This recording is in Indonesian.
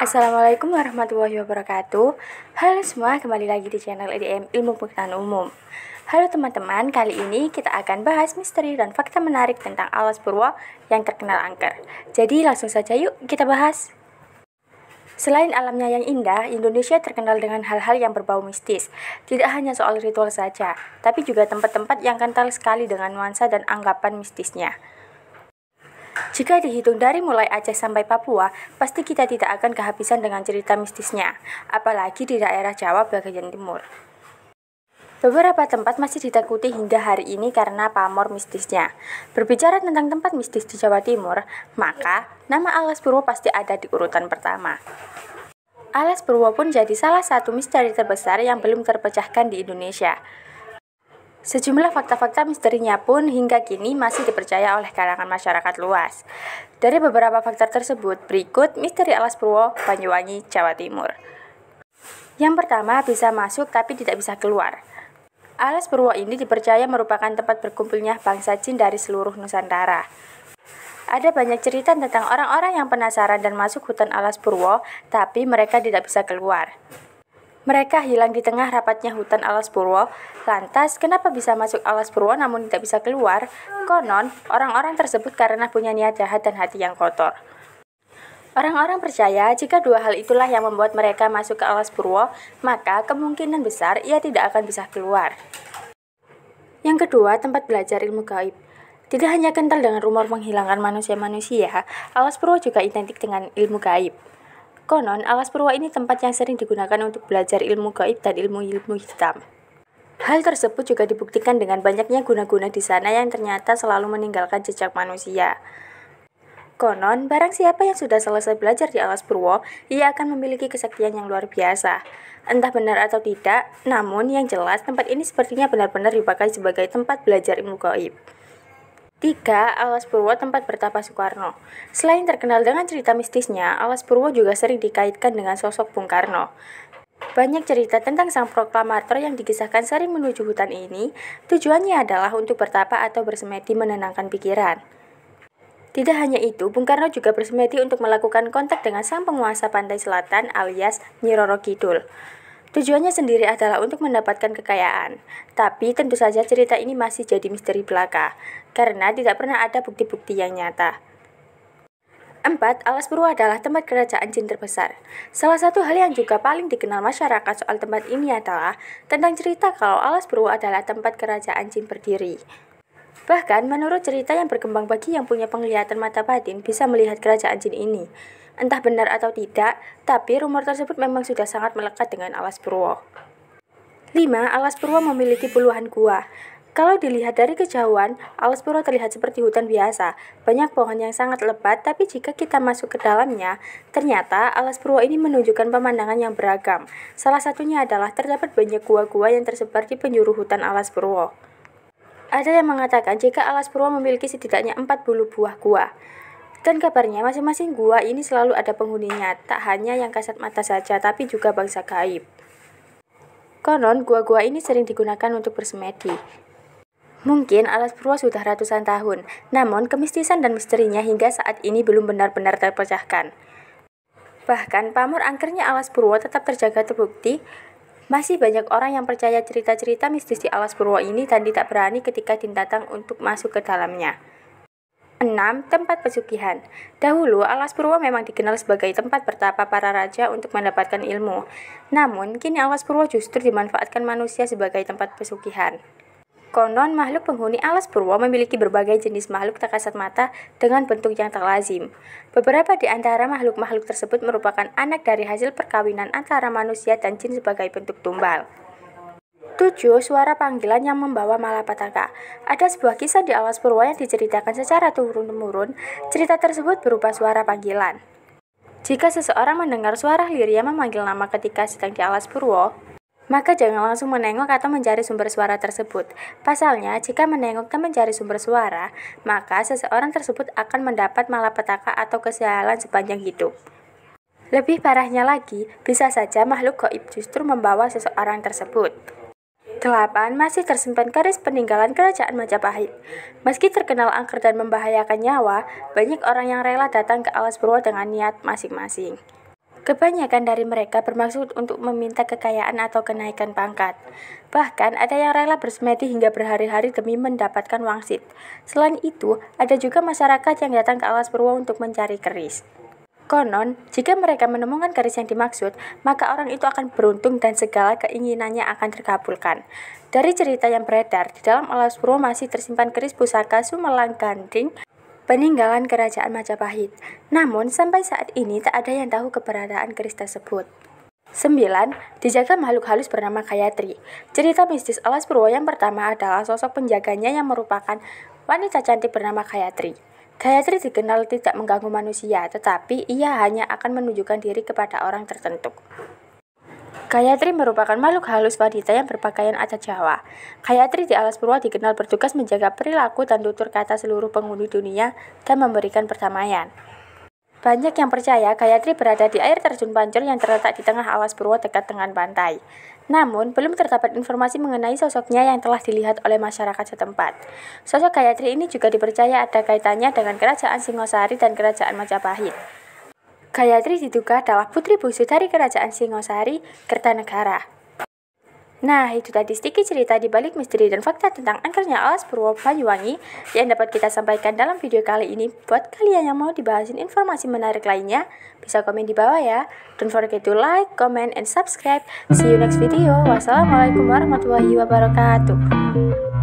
Assalamualaikum warahmatullahi wabarakatuh. Halo semua, kembali lagi di channel EDM Ilmu Pengetahuan Umum. Halo teman-teman, kali ini kita akan bahas misteri dan fakta menarik tentang Alas Purwo yang terkenal angker. Jadi langsung saja yuk kita bahas. Selain alamnya yang indah, Indonesia terkenal dengan hal-hal yang berbau mistis. Tidak hanya soal ritual saja, tapi juga tempat-tempat yang kental sekali dengan nuansa dan anggapan mistisnya. Jika dihitung dari mulai Aceh sampai Papua, pasti kita tidak akan kehabisan dengan cerita mistisnya, apalagi di daerah Jawa bagian timur. Beberapa tempat masih ditakuti hingga hari ini karena pamor mistisnya. Berbicara tentang tempat mistis di Jawa Timur, maka nama Alas Purwo pasti ada di urutan pertama. Alas Purwo pun jadi salah satu misteri terbesar yang belum terpecahkan di Indonesia. Sejumlah fakta-fakta misterinya pun hingga kini masih dipercaya oleh kalangan masyarakat luas. Dari beberapa fakta tersebut, berikut misteri Alas Purwo, Banyuwangi, Jawa Timur. Yang pertama, bisa masuk tapi tidak bisa keluar. Alas Purwo ini dipercaya merupakan tempat berkumpulnya bangsa jin dari seluruh Nusantara. Ada banyak cerita tentang orang-orang yang penasaran dan masuk hutan Alas Purwo, tapi mereka tidak bisa keluar. Mereka hilang di tengah rapatnya hutan Alas Purwo. Lantas, kenapa bisa masuk Alas Purwo namun tidak bisa keluar? Konon, orang-orang tersebut karena punya niat jahat dan hati yang kotor. Orang-orang percaya jika dua hal itulah yang membuat mereka masuk ke Alas Purwo, maka kemungkinan besar ia tidak akan bisa keluar. Yang kedua, tempat belajar ilmu gaib. Tidak hanya kental dengan rumor menghilangkan manusia-manusia, Alas Purwo juga identik dengan ilmu gaib. Konon, Alas Purwo ini tempat yang sering digunakan untuk belajar ilmu gaib dan ilmu-ilmu hitam. Hal tersebut juga dibuktikan dengan banyaknya guna-guna di sana yang ternyata selalu meninggalkan jejak manusia. Konon, barang siapa yang sudah selesai belajar di Alas Purwo, ia akan memiliki kesaktian yang luar biasa. Entah benar atau tidak, namun yang jelas tempat ini sepertinya benar-benar dipakai sebagai tempat belajar ilmu gaib. 3. Alas Purwo, tempat bertapa Soekarno. Selain terkenal dengan cerita mistisnya, Alas Purwo juga sering dikaitkan dengan sosok Bung Karno. Banyak cerita tentang sang proklamator yang dikisahkan sering menuju hutan ini, tujuannya adalah untuk bertapa atau bersemedi menenangkan pikiran. Tidak hanya itu, Bung Karno juga bersemedi untuk melakukan kontak dengan sang penguasa pantai selatan alias Nyi Roro Kidul. Tujuannya sendiri adalah untuk mendapatkan kekayaan, tapi tentu saja cerita ini masih jadi misteri belaka, karena tidak pernah ada bukti-bukti yang nyata. 4. Alas Purwo adalah tempat kerajaan jin terbesar. Salah satu hal yang juga paling dikenal masyarakat soal tempat ini adalah tentang cerita kalau Alas Purwo adalah tempat kerajaan jin berdiri. Bahkan menurut cerita yang berkembang bagi yang punya penglihatan mata batin bisa melihat kerajaan jin ini. Entah benar atau tidak, tapi rumor tersebut memang sudah sangat melekat dengan Alas Purwo. 5. Alas Purwo memiliki puluhan gua. Kalau dilihat dari kejauhan, Alas Purwo terlihat seperti hutan biasa. Banyak pohon yang sangat lebat, tapi jika kita masuk ke dalamnya, ternyata Alas Purwo ini menunjukkan pemandangan yang beragam. Salah satunya adalah terdapat banyak gua-gua yang tersebar di penjuru hutan Alas Purwo. Ada yang mengatakan jika Alas Purwo memiliki setidaknya 40 buah gua. Dan kabarnya masing-masing gua ini selalu ada penghuninya, tak hanya yang kasat mata saja, tapi juga bangsa gaib. Konon, gua-gua ini sering digunakan untuk bersemedi. Mungkin Alas Purwo sudah ratusan tahun, namun kemistisan dan misterinya hingga saat ini belum benar-benar terpecahkan. Bahkan pamor angkernya Alas Purwo tetap terjaga terbukti. Masih banyak orang yang percaya cerita-cerita mistis di Alas Purwo ini dan tidak berani ketika datang untuk masuk ke dalamnya. 6. Tempat pesugihan. Dahulu, Alas Purwo memang dikenal sebagai tempat bertapa para raja untuk mendapatkan ilmu. Namun, kini Alas Purwo justru dimanfaatkan manusia sebagai tempat pesugihan. Konon, makhluk penghuni Alas Purwo memiliki berbagai jenis makhluk tak kasat mata dengan bentuk yang tak lazim. Beberapa di antara makhluk-makhluk tersebut merupakan anak dari hasil perkawinan antara manusia dan jin sebagai bentuk tumbal. 7. Suara panggilan yang membawa malapetaka. Ada sebuah kisah di Alas Purwo yang diceritakan secara turun-temurun. Cerita tersebut berupa suara panggilan. Jika seseorang mendengar suara liria memanggil nama ketika sedang di Alas Purwo, maka jangan langsung menengok atau mencari sumber suara tersebut. Pasalnya, jika menengok dan mencari sumber suara, maka seseorang tersebut akan mendapat malapetaka atau kesialan sepanjang hidup. Lebih parahnya lagi, bisa saja makhluk gaib justru membawa seseorang tersebut. 8. Masih tersimpan keris peninggalan kerajaan Majapahit. Meski terkenal angker dan membahayakan nyawa, banyak orang yang rela datang ke Alas Purwo dengan niat masing-masing. Kebanyakan dari mereka bermaksud untuk meminta kekayaan atau kenaikan pangkat. Bahkan ada yang rela bersemedi hingga berhari-hari demi mendapatkan wangsit. Selain itu, ada juga masyarakat yang datang ke Alas Purwo untuk mencari keris. Konon, jika mereka menemukan keris yang dimaksud, maka orang itu akan beruntung dan segala keinginannya akan terkabulkan. Dari cerita yang beredar, di dalam Alas Purwo masih tersimpan keris pusaka Sumelang Gandring peninggalan Kerajaan Majapahit. Namun, sampai saat ini tak ada yang tahu keberadaan keris tersebut. 9. Dijaga makhluk halus bernama Gayatri. Cerita mistis Alas Purwo yang pertama adalah sosok penjaganya yang merupakan wanita cantik bernama Gayatri. Gayatri dikenal tidak mengganggu manusia, tetapi ia hanya akan menunjukkan diri kepada orang tertentu. Gayatri merupakan makhluk halus wanita yang berpakaian adat Jawa. Gayatri di Alas Purwo dikenal bertugas menjaga perilaku dan tutur kata seluruh penghuni dunia dan memberikan perdamaian. Banyak yang percaya Gayatri berada di air terjun Pancur yang terletak di tengah Alas Purwo dekat dengan pantai. Namun, belum terdapat informasi mengenai sosoknya yang telah dilihat oleh masyarakat setempat. Sosok Gayatri ini juga dipercaya ada kaitannya dengan Kerajaan Singosari dan Kerajaan Majapahit. Gayatri diduga adalah putri bungsu dari Kerajaan Singosari, Kertanegara. Nah, itu tadi sedikit cerita di balik misteri dan fakta tentang angkernya Alas Purwo Banyuwangi yang dapat kita sampaikan dalam video kali ini. Buat kalian yang mau dibahasin informasi menarik lainnya, bisa komen di bawah ya. Don't forget to like, comment, and subscribe. See you next video. Wassalamualaikum warahmatullahi wabarakatuh.